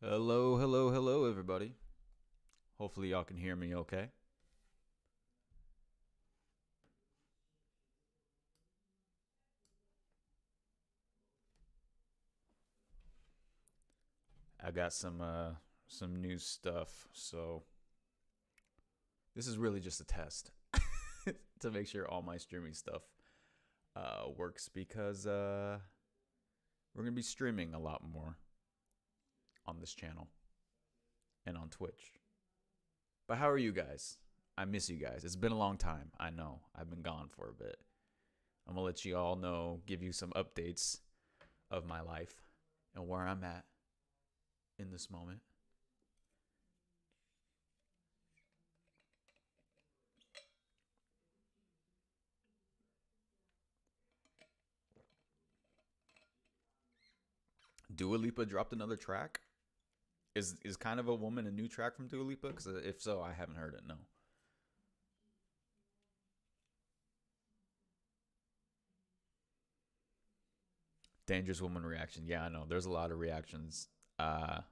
Hello, hello, hello, everybody. Hopefully, y'all can hear me okay. I got some new stuff, so this is really just a test to make sure all my streaming stuff works because we're gonna be streaming a lot more on this channel and on Twitch. But how are you guys? I miss you guys. It's been a long time. I know. I've been gone for a bit. I'm gonna let you all know, give you some updates of my life and where I'm at in this moment. Dua Lipa dropped another track. Is kind of a woman a new track from Dua Lipa? Because if so, I haven't heard it. No. Dangerous woman reaction. Yeah, I know. There's a lot of reactions. Uh,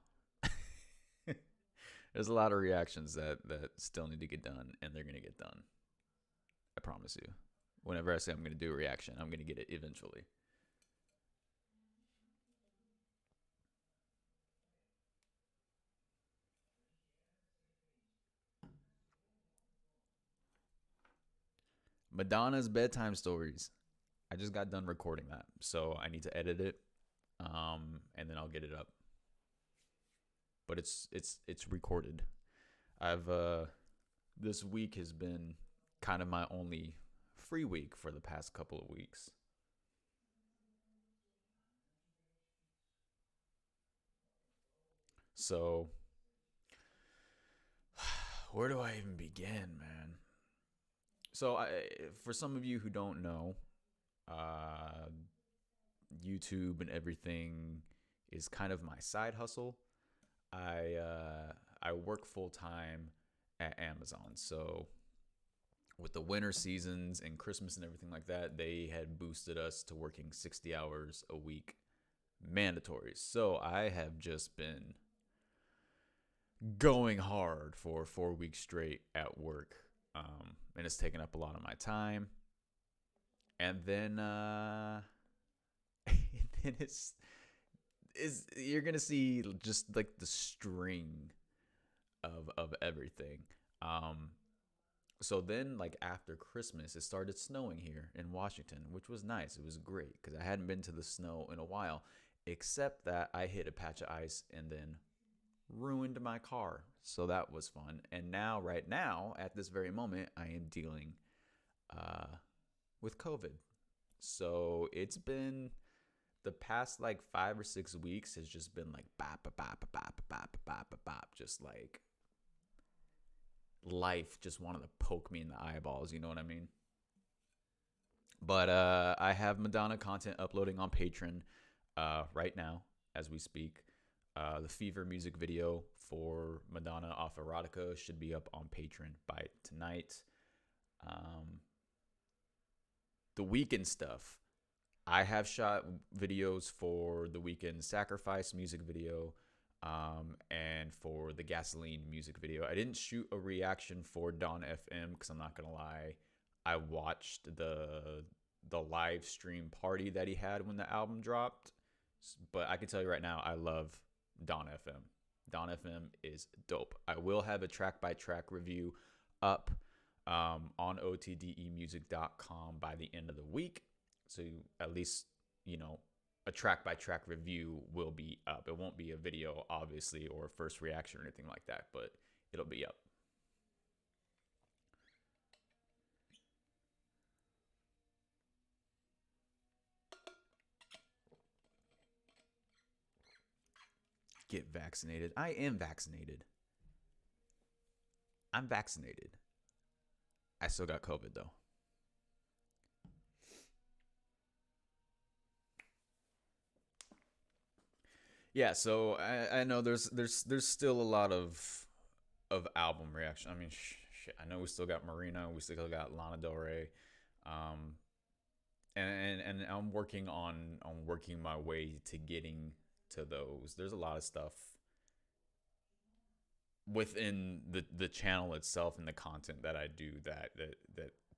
there's a lot of reactions that still need to get done, and they're gonna get done. I promise you. Whenever I say I'm gonna do a reaction, I'm gonna get it eventually. Madonna's bedtime stories. I just got done recording that, so I need to edit it, and then I'll get it up. But it's recorded. I've This week has been kind of my only free week for the past couple of weeks. So, where do I even begin, man? So, for some of you who don't know, uh, YouTube and everything is kind of my side hustle. I work full time at Amazon, so with the winter seasons and Christmas and everything like that, they had boosted us to working 60 hours a week mandatory. So I have just been going hard for 4 weeks straight at work. And it's taken up a lot of my time. And then, and then is you're gonna see just like the string of everything. Um, so then, like after Christmas, it started snowing here in Washington, which was nice. It was great because I hadn't been to the snow in a while, except that I hit a patch of ice and then ruined my car. So that was fun. And now, right now, at this very moment, I am dealing uh, with COVID. So it's been the past like 5 or 6 weeks has just been like bop, bop, bop, bop, bop, bop, bop, bop, just like life just wanted to poke me in the eyeballs. You know what I mean? But I have Madonna content uploading on Patreon right now as we speak. The Fever music video for Madonna off Erotica should be up on Patreon by tonight. Um, the Weeknd stuff. I have shot videos for the Weeknd Sacrifice music video and for the Gasoline music video. I didn't shoot a reaction for Dawn FM because I'm not going to lie. I watched the live stream party that he had when the album dropped. But I can tell you right now, I love Dawn FM. Dawn FM is dope. I will have a track by track review up on otdemusic.com by the end of the week. So at least, you know, a track by track review will be up. It won't be a video, obviously, or a first reaction or anything like that, but it'll be up. Get vaccinated. I am vaccinated. I'm vaccinated. I still got COVID though. Yeah, so I know there's still a lot of album reaction. I mean, shit. I know we still got Marina. We still got Lana Del Rey. Um, and I'm working on working my way to getting to those. There's a lot of stuff within the channel itself and the content that I do that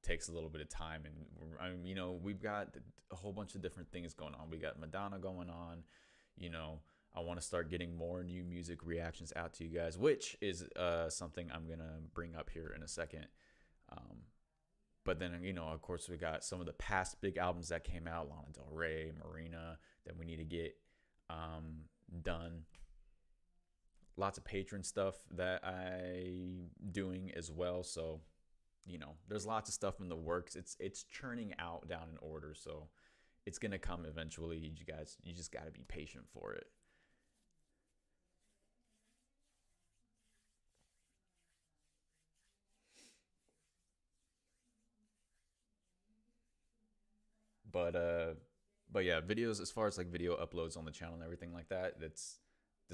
takes a little bit of time. And I mean, we've got a whole bunch of different things going on. We got Madonna going on. you know I want to start getting more new music reactions out to you guys, which is something I'm gonna bring up here in a second. um, but then, of course, we got some of the past big albums that came out, Lana Del Rey, Marina, that we need to get done. Lots of patron stuff that I doing as well. So, there's lots of stuff in the works. It's churning out down in order. So it's gonna come eventually. You just gotta be patient for it. But yeah, videos, as far as like video uploads on the channel and everything like that, that's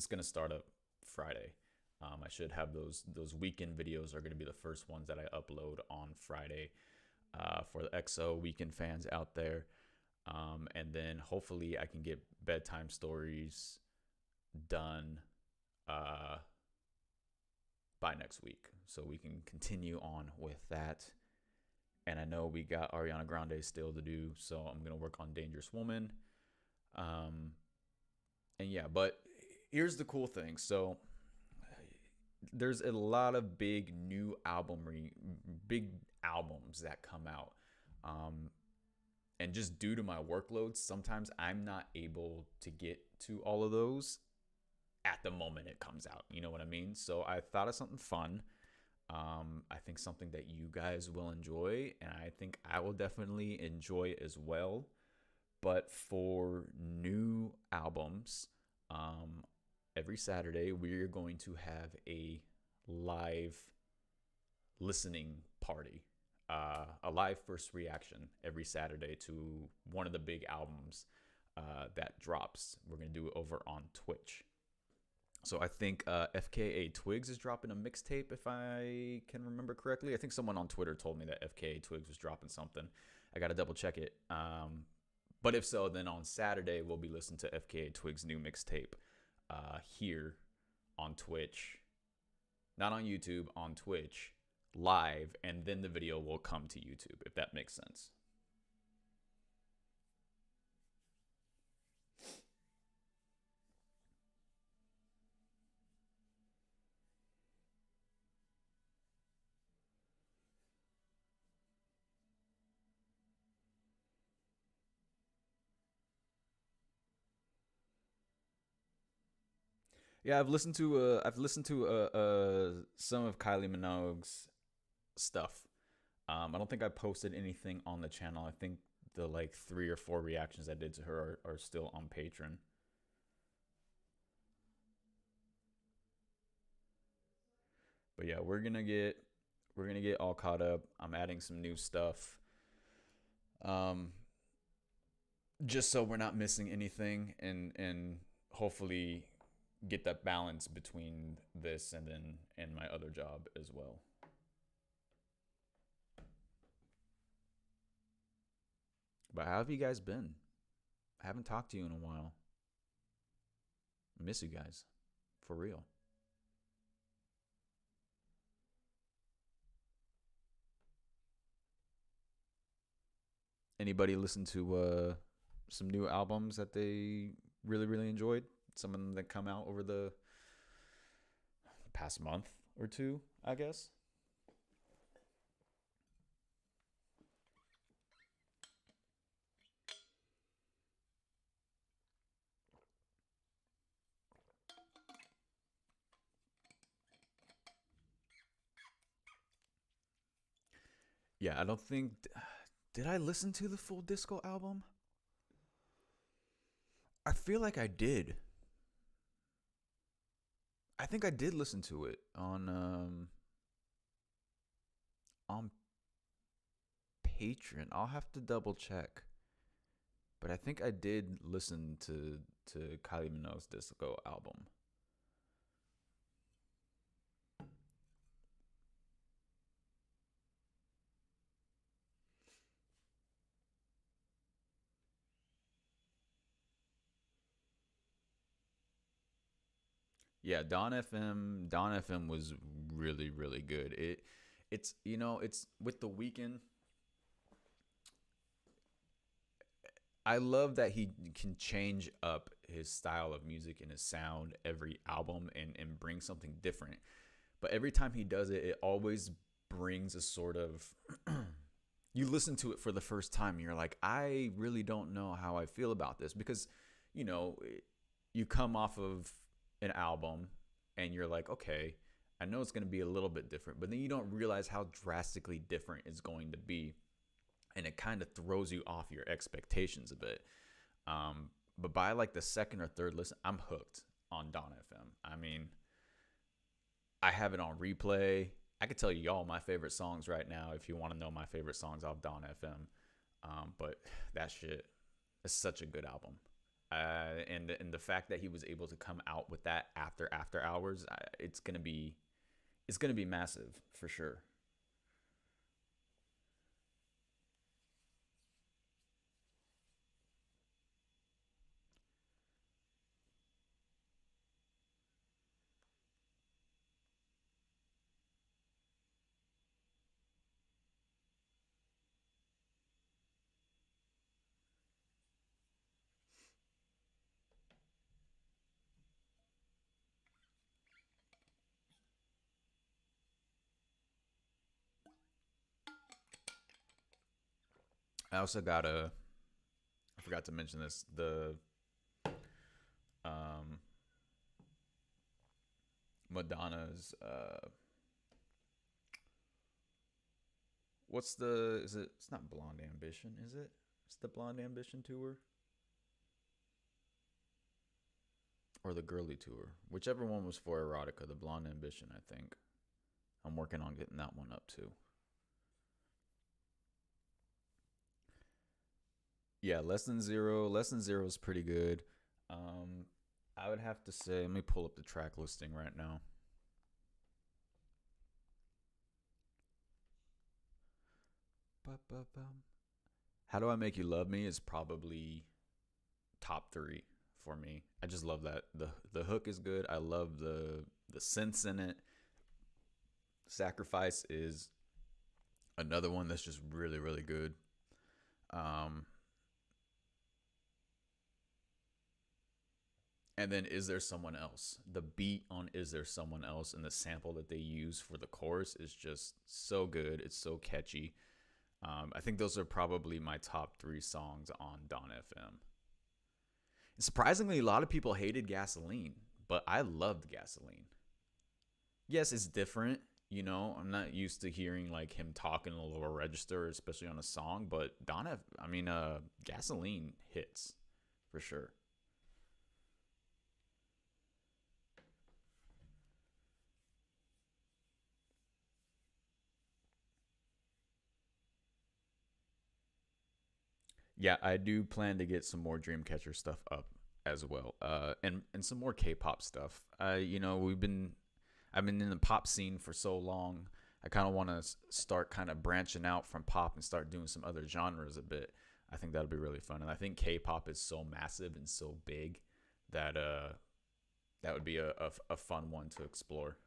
gonna start up Friday. I should have those weekend videos are gonna be the first ones that I upload on Friday, for the EXO weekend fans out there. And then hopefully I can get bedtime stories done uh, by next week, so we can continue on with that. And I know we got Ariana Grande still to do, so I'm gonna work on Dangerous Woman. Um, and yeah, but here's the cool thing. So there's a lot of big albums that come out. Um, and just due to my workload, sometimes I'm not able to get to all of those at the moment it comes out. You know what I mean? So I thought of something fun. I think something that you guys will enjoy, and I think I will definitely enjoy as well. But for new albums, um, every Saturday we're going to have a live listening party, a live first reaction every Saturday to one of the big albums that drops. We're going to do it over on Twitch. So I think FKA Twigs is dropping a mixtape, if I can remember correctly. I think someone on Twitter told me that FKA Twigs was dropping something. I got to double check it. But if so, then on Saturday, we'll be listening to FKA Twigs' new mixtape here on Twitch. Not on YouTube, on Twitch, live, and then the video will come to YouTube, if that makes sense. Yeah, I've listened to some of Kylie Minogue's stuff. I don't think I posted anything on the channel. I think the like 3 or 4 reactions I did to her are still on Patreon. But yeah, we're gonna get all caught up. I'm adding some new stuff. Um, just so we're not missing anything, and hopefully get that balance between this and my other job as well. But how have you guys been? I haven't talked to you in a while. I miss you guys, for real. Anybody listen to some new albums that they really enjoyed? Some of them that come out over the past month or two, I guess. Yeah, I don't think. Did I listen to the full disco album? I feel like I did. I think I did listen to it on Patreon. I'll have to double check. But I think I did listen to Kylie Minogue's disco album. Yeah, Don FM was really really good. It's it's with the weekend. I love that he can change up his style of music and his sound every album and bring something different. But every time he does it, it always brings a sort of you listen to it for the first time and you're like, I really don't know how I feel about this because, you know, you come off of an album and you're like, okay, I know it's going to be a little bit different, but then you don't realize how drastically different it's going to be. And it kind of throws you off your expectations a bit. But by like the second or third listen, I'm hooked on Don FM. I mean, I have it on replay. I could tell you all my favorite songs right now if you want to know my favorite songs off Don FM. But that shit is such a good album. And the fact that he was able to come out with that after hours, it's gonna be massive for sure. I also got a I forgot to mention this the um Madonna's what's the is it it's not Blonde Ambition, is it? It's the Blonde Ambition tour or the Girly tour. Whichever one was for erotica, the Blonde Ambition, I think. I'm working on getting that one up too. Yeah, Less Than Zero is pretty good. Um I would have to say, let me pull up the track listing right now. Ba-ba-bum. How Do I Make You Love Me is probably top three for me. I just love that the hook is good. I love the synths in it. Sacrifice is another one that's just really really good. Um, and then Is There Someone Else? The beat on Is There Someone Else and the sample that they use for the chorus is just so good. It's so catchy. I think those are probably my top three songs on Don FM. Surprisingly, a lot of people hated Gasoline, but I loved Gasoline. Yes, it's different. I'm not used to hearing like him talk in a lower register, especially on a song. But Gasoline hits for sure. Yeah, I do plan to get some more Dreamcatcher stuff up as well, and some more K-pop stuff. I've been in the pop scene for so long. I kind of want to start kind of branching out from pop and start doing some other genres a bit. I think that'll be really fun, and I think K-pop is so massive and so big that that would be a fun one to explore.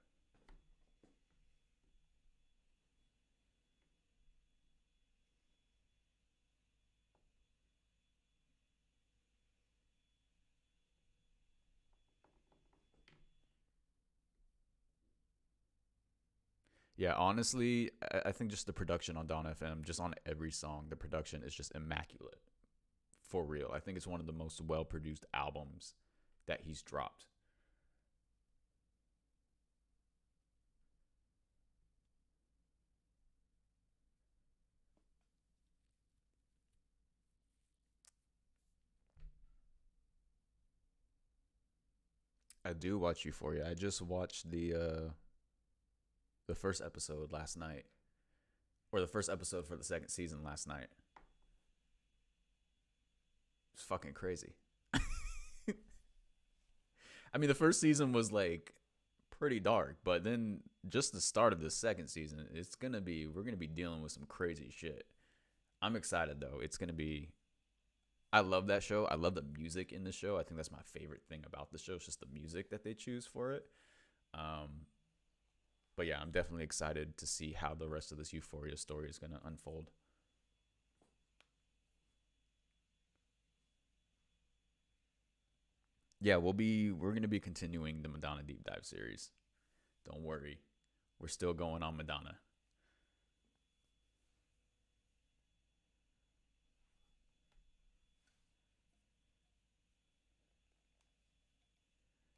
Yeah, honestly, I think just the production on Don FM, just on every song, the production is just immaculate for real. I think it's one of the most well produced albums that he's dropped. I do watch Euphoria. I just watched the first episode last night, or the first episode for the second season last night. It's fucking crazy. I mean, the first season was like pretty dark, but then just the start of the second season, we're gonna be dealing with some crazy shit. I'm excited though. It's gonna be. I love that show. I love the music in the show. I think that's my favorite thing about the show. It's just the music that they choose for it. Um, but yeah, I'm definitely excited to see how the rest of this Euphoria story is going to unfold. Yeah, we're going to be continuing the Madonna deep dive series. Don't worry. We're still going on Madonna.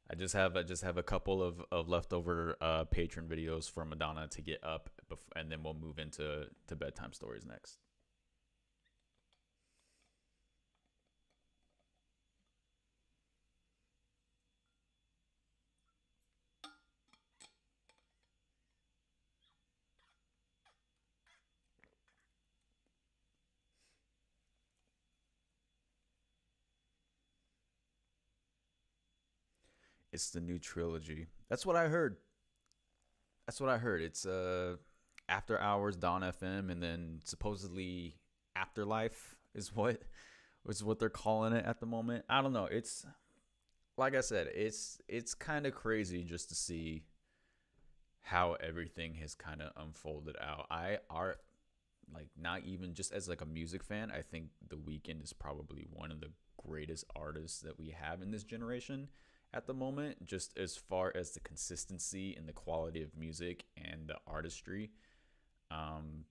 I just have a couple of leftover patron videos for Madonna to get up, and then we'll move into to bedtime stories next. It's the new trilogy. That's what I heard. That's what I heard. It's After Hours, Dawn FM, and then supposedly Afterlife is what they're calling it at the moment. I don't know. It's like I said, it's kind of crazy just to see how everything has kind of unfolded out. I are like not even just as like a music fan, I think The Weeknd is probably one of the greatest artists that we have in this generation at the moment, just as far as the consistency and the quality of music and the artistry. Um,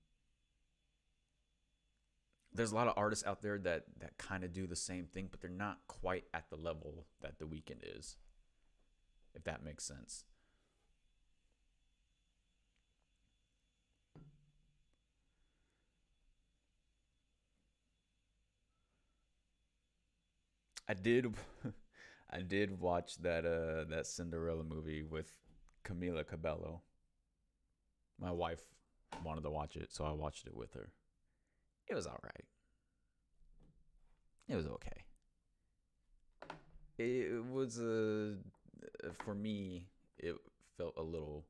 there's a lot of artists out there that kind of do the same thing, but they're not quite at the level that The Weeknd is, if that makes sense. I did I did watch that Cinderella movie with Camila Cabello. My wife wanted to watch it, so I watched it with her. It was all right. It was okay. It was for me. It felt a little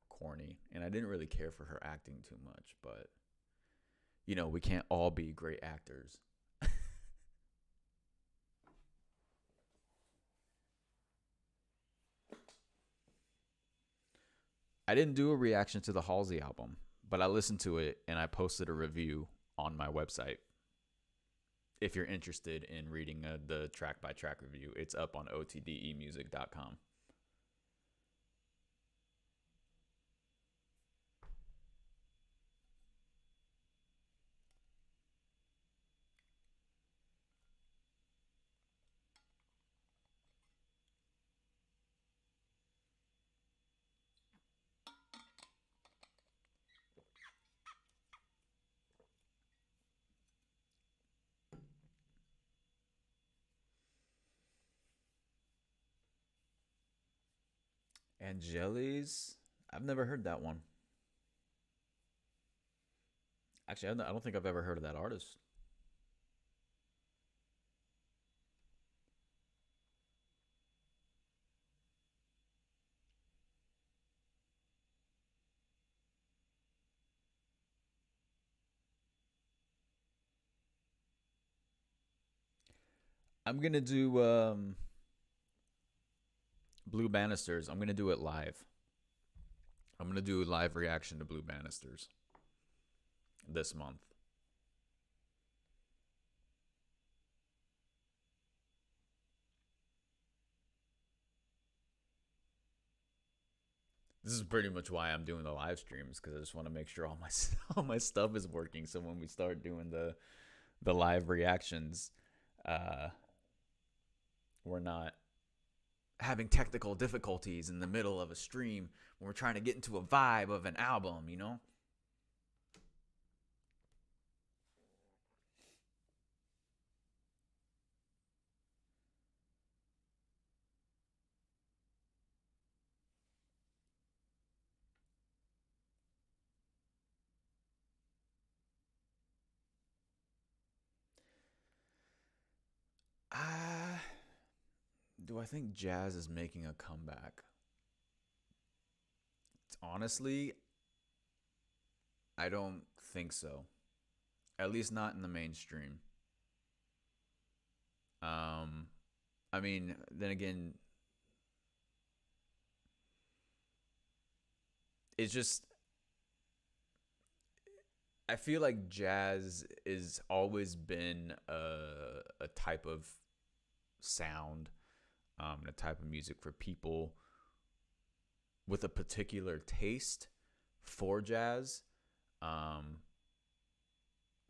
corny, and I didn't really care for her acting too much. But we can't all be great actors. I didn't do a reaction to the Halsey album, but I listened to it and I posted a review on my website. If you're interested in reading the track by track review, it's up on otdemusic.com. Angeli's? I've never heard that one. Actually, I don't think I've ever heard of that artist. I'm gonna do Blue Bannisters. I'm gonna do it live. I'm gonna do a live reaction to Blue Bannisters this month. This is pretty much why I'm doing the live streams, because I just want to make sure all my all my stuff is working. So when we start doing the live reactions, uh, we're not having technical difficulties in the middle of a stream when we're trying to get into a vibe of an album. Uh, do I think jazz is making a comeback? Honestly, I don't think so. At least not in the mainstream. Um, I mean, then again, it's just I feel like jazz is always been a type of sound, and a type of music for people with a particular taste for jazz. Um,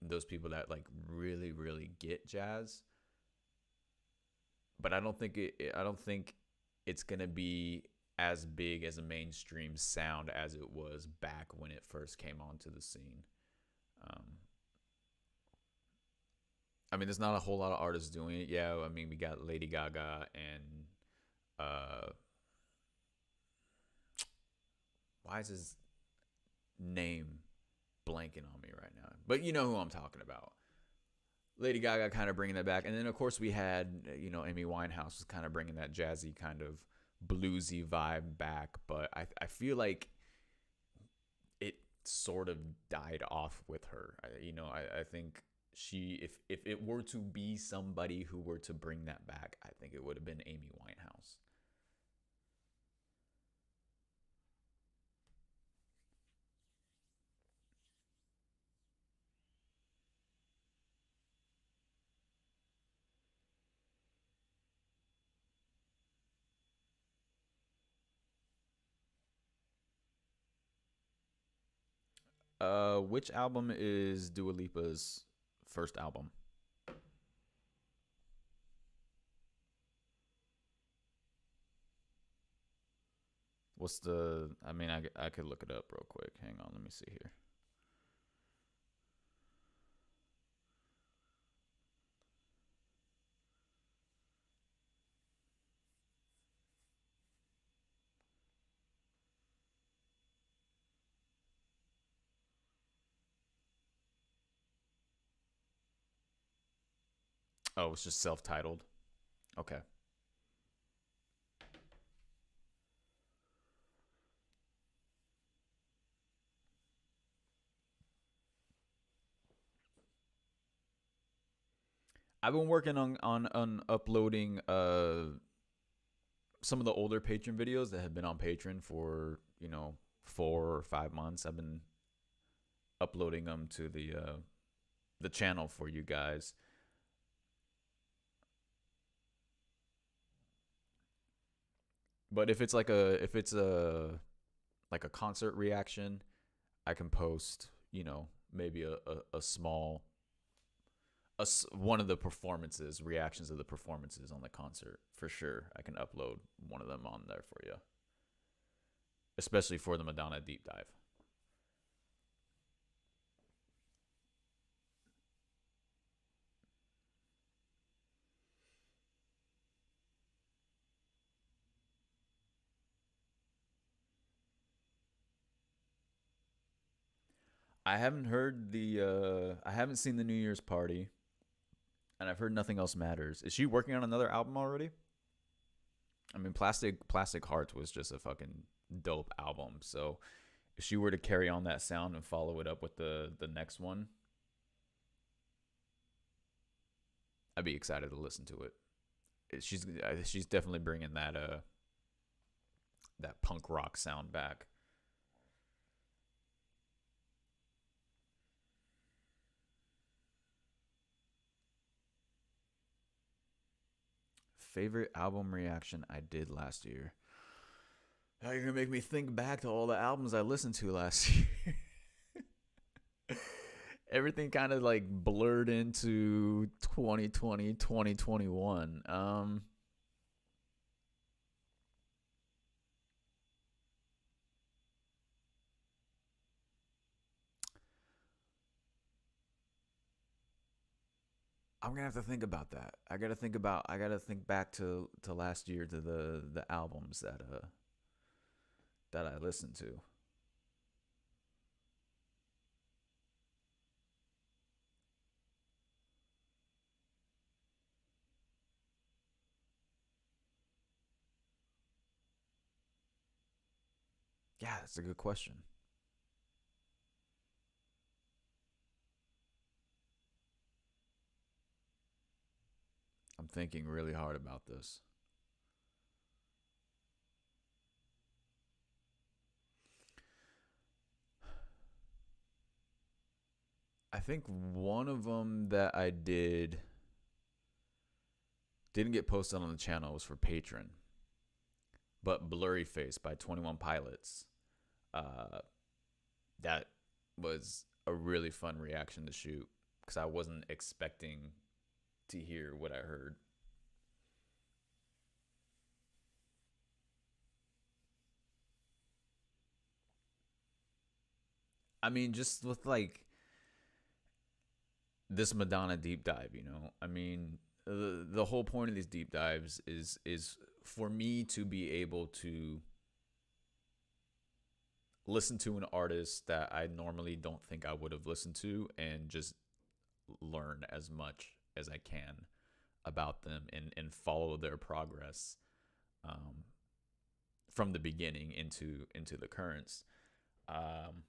those people that like really, really get jazz. But I don't think it's gonna be as big as a mainstream sound as it was back when it first came onto the scene. Um, I mean, there's not a whole lot of artists doing it. Yeah, I mean, we got Lady Gaga and uh, why is his name blanking on me right now? But you know who I'm talking about. Lady Gaga kind of bringing that back, and then of course we had Amy Winehouse was kind of bringing that jazzy kind of bluesy vibe back. But I feel like it sort of died off with her. I think she if it were to be somebody who were to bring that back, I think it would have been Amy Winehouse. Which album is Dua Lipa's first album? What's the? I mean, I could look it up real quick. Hang on, let me see here. Oh, it's just self-titled. Okay. I've been working on uploading some of the older patron videos that have been on Patreon for 4 or 5 months. I've been uploading them to the channel for you guys. But if it's a concert reaction, I can post maybe a small one of the performances, reactions of the performances on the concert for sure. I can upload one of them on there for you, especially for the Madonna deep dive. I haven't seen the New Year's party, and I've heard Nothing Else Matters. Is she working on another album already? I mean, Plastic Hearts was just a fucking dope album. So if she were to carry on that sound and follow it up with the next one, I'd be excited to listen to it. She's definitely bringing that punk rock sound back. Favorite album reaction I did last year. Now you're gonna make me think back to all the albums I listened to last year. Everything kind of like blurred into 2020, 2021. I'm gonna have to think about that. I gotta think back to last year, to the albums that I listened to. Yeah, that's a good question. I'm thinking really hard about this. I think one of them that I didn't get posted on the channel was for Patron, but Blurry Face by 21 Pilots. Uh, that was a really fun reaction to shoot because I wasn't expecting to hear what I heard. I mean, just with like this Madonna deep dive, you know. I mean, the whole point of these deep dives is for me to be able to listen to an artist that I normally don't think I would have listened to and just learn as much as I can about them and follow their progress um, from the beginning into the currents. Um,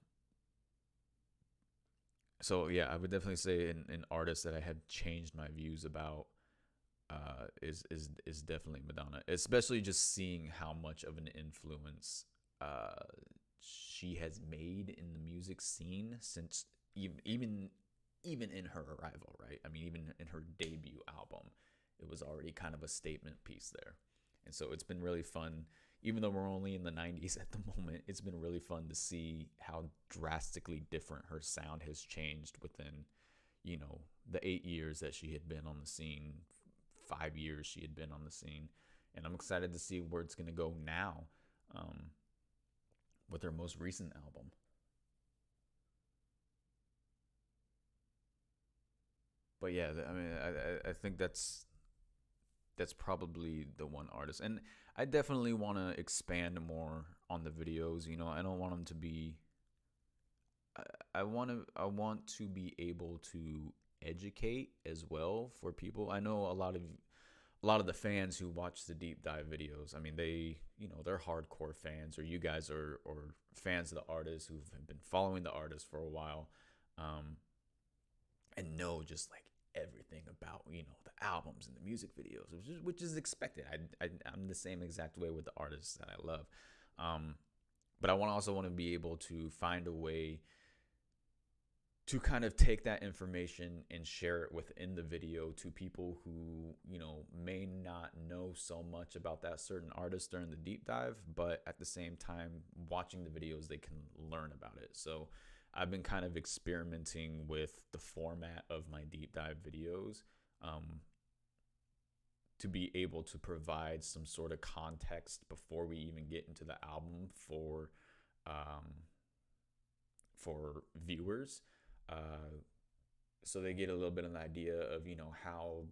so yeah, I would definitely say an artist that I have changed my views about is definitely Madonna, especially just seeing how much of an influence uh, she has made in the music scene since even in her arrival, right? I mean, even in her debut album, it was already kind of a statement piece there. And so it's been really fun, even though we're only in the 90s at the moment, it's been really fun to see how drastically different her sound has changed within, you know, the 8 years that she had been on the scene, 5 years she had been on the scene. And I'm excited to see where it's going to go now um, with her most recent album. But yeah, I mean, I think that's probably the one artist, and I definitely want to expand more on the videos. You know, I don't want them to be. I want to be able to educate as well for people. I know a lot of the fans who watch the deep dive videos. I mean, they're hardcore fans, or you guys are or fans of the artist who've been following the artist for a while. Um, and know just like everything about the albums and the music videos, which is expected. I'm the same exact way with the artists that I love, um, but I want to be able to find a way to kind of take that information and share it within the video to people who may not know so much about that certain artist during the deep dive, but at the same time watching the videos they can learn about it. So I've been kind of experimenting with the format of my deep dive videos um, to be able to provide some sort of context before we even get into the album um, for viewers, uh, so they get a little bit of an idea of how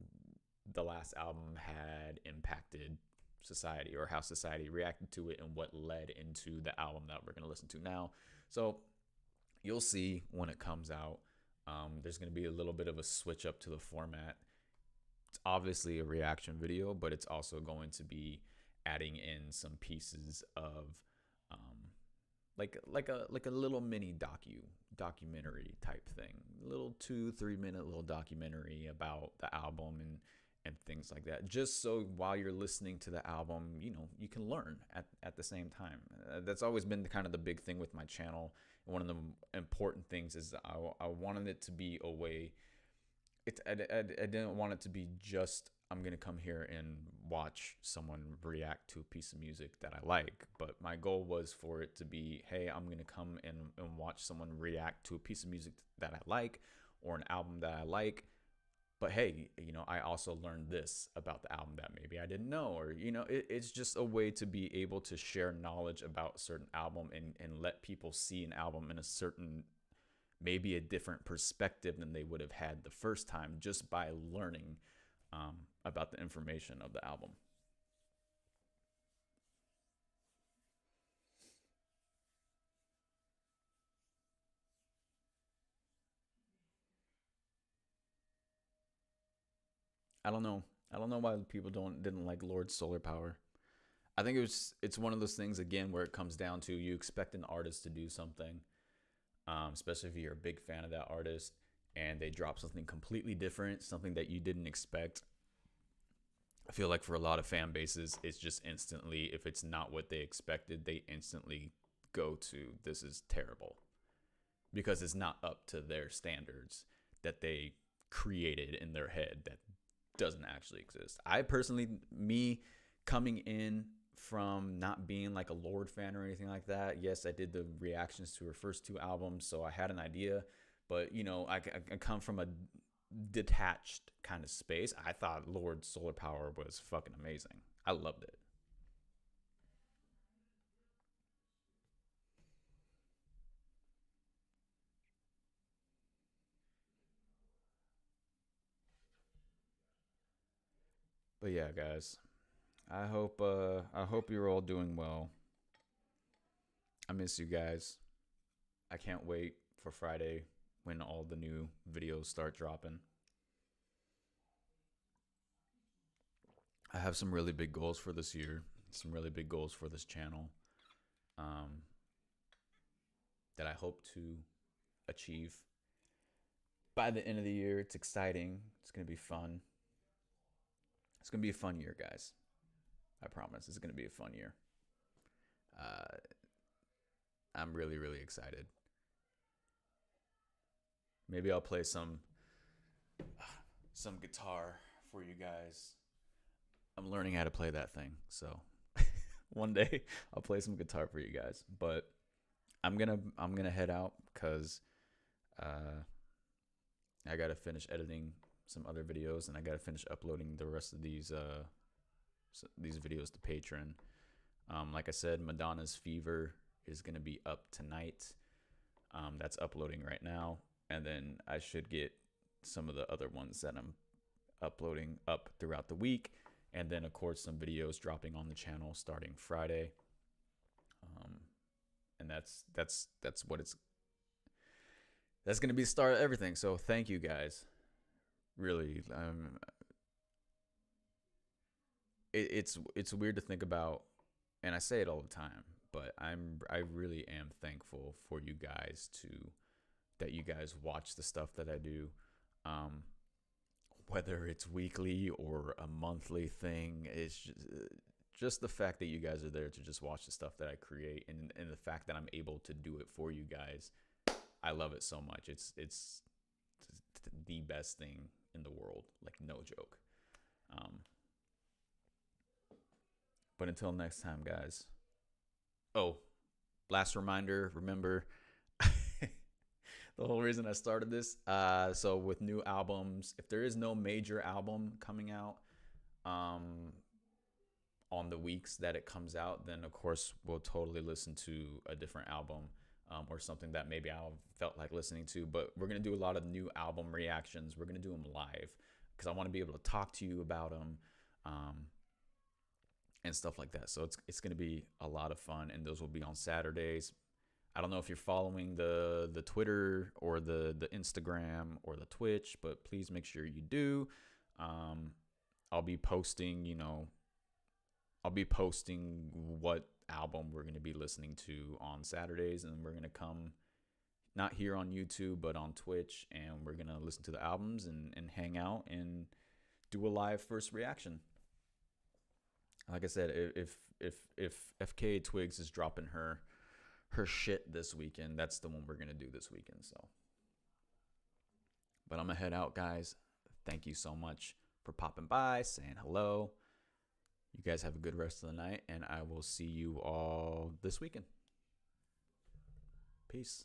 the last album had impacted society, or how society reacted to it, and what led into the album that we're going to listen to now. So you'll see when it comes out. There's going to be a little bit of a switch up to the format. It's obviously a reaction video, but it's also going to be adding in some pieces of um, like a little mini documentary type thing, a little 2-3 minute little documentary about the album and things like that, just so while you're listening to the album you can learn at the same time. That's always been kind of the big thing with my channel, and one of the important things is I wanted it to be a way. I didn't want it to be just I'm gonna come here and watch someone react to a piece of music that I like, but my goal was for it to be, hey, I'm gonna come and watch someone react to a piece of music that I like, or an album that I like. But hey, I also learned this about the album that maybe I didn't know, or it's just a way to be able to share knowledge about a certain album, and let people see an album in a certain, maybe a different perspective than they would have had the first time, just by learning about the information of the album. I don't know. I don't know why people didn't like Lord's Solar Power. I think it's one of those things again where it comes down to, you expect an artist to do something, especially if you're a big fan of that artist, and they drop something completely different, something that you didn't expect, I feel like for a lot of fan bases, it's just instantly, if it's not what they expected, they instantly go to, this is terrible, because it's not up to their standards that they created in their head that doesn't actually exist. I personally, me coming in from not being like a Lord fan or anything like that, yes, I did the reactions to her first two albums, so I had an idea, but you know, I come from a detached kind of space. I thought Lord Solar Power was fucking amazing. I loved it. But yeah, guys, I hope you're all doing well. I miss you guys. I can't wait for Friday when all the new videos start dropping. I have some really big goals for this year, some really big goals for this channel, um, that I hope to achieve by the end of the year. It's exciting. It's going to be fun. It's going to be a fun year, guys. I promise. It's going to be a fun year. Uh, I'm really, really excited. Maybe I'll play some guitar for you guys. I'm learning how to play that thing, so one day I'll play some guitar for you guys. But I'm gonna head out because uh, I gotta finish editing some other videos, and I gotta finish uploading the rest of these videos to Patreon. Like I said, Madonna's Fever is gonna be up tonight. That's uploading right now, and then I should get some of the other ones that I'm uploading up throughout the week, and then of course some videos dropping on the channel starting Friday. Um, and that's what it's that's gonna be the start of everything. So thank you guys. Really, it's weird to think about, and I say it all the time, but I really am thankful for you guys to that you guys watch the stuff that I do, um, whether it's weekly or a monthly thing. It's just the fact that you guys are there to just watch the stuff that I create, and the fact that I'm able to do it for you guys. I love it so much. It's the best thing in the world, like no joke. Um, but until next time, guys. Oh, last reminder, remember the whole reason I started this. So with new albums, if there is no major album coming out on the weeks that it comes out, then of course we'll totally listen to a different album, or something that maybe I felt like listening to. But we're gonna do a lot of new album reactions. We're gonna do them live because I want to be able to talk to you about them. And stuff like that. So it's going to be a lot of fun, and those will be on Saturdays. I don't know if you're following the Twitter or the Instagram or the Twitch, but please make sure you do. I'll be posting, I'll be posting what album we're going to be listening to on Saturdays, and we're going to come not here on YouTube, but on Twitch, and we're going to listen to the albums and hang out and do a live first reaction. Like I said, if FK Twigs is dropping her shit this weekend, that's the one we're gonna do this weekend. So, but I'm gonna head out, guys. Thank you so much for popping by, saying hello. You guys have a good rest of the night, and I will see you all this weekend. Peace.